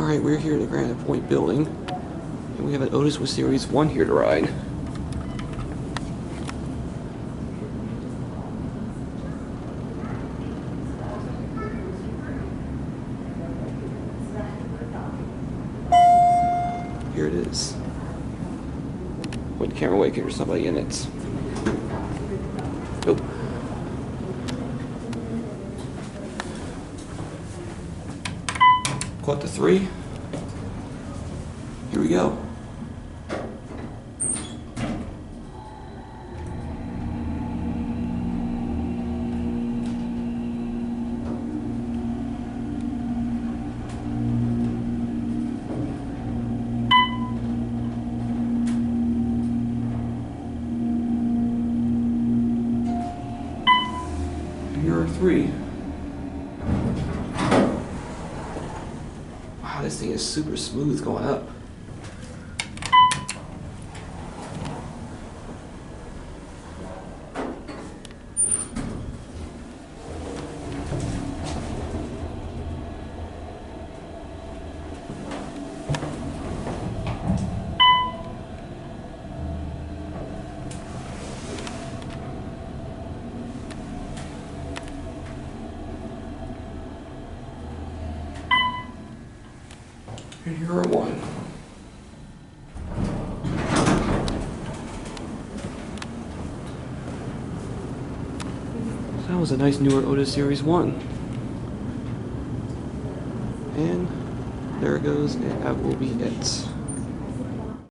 Alright, we're here in the Granite Point building, and we have an Otis Series 1 here to ride. Here it is. Point the camera away because there's somebody in it. Nope. Caught the 3. Here we go. Here are 3. Wow, this thing is super smooth going up. And here are 1. So that was a nice newer Otis Series 1. And there it goes, and that will be it.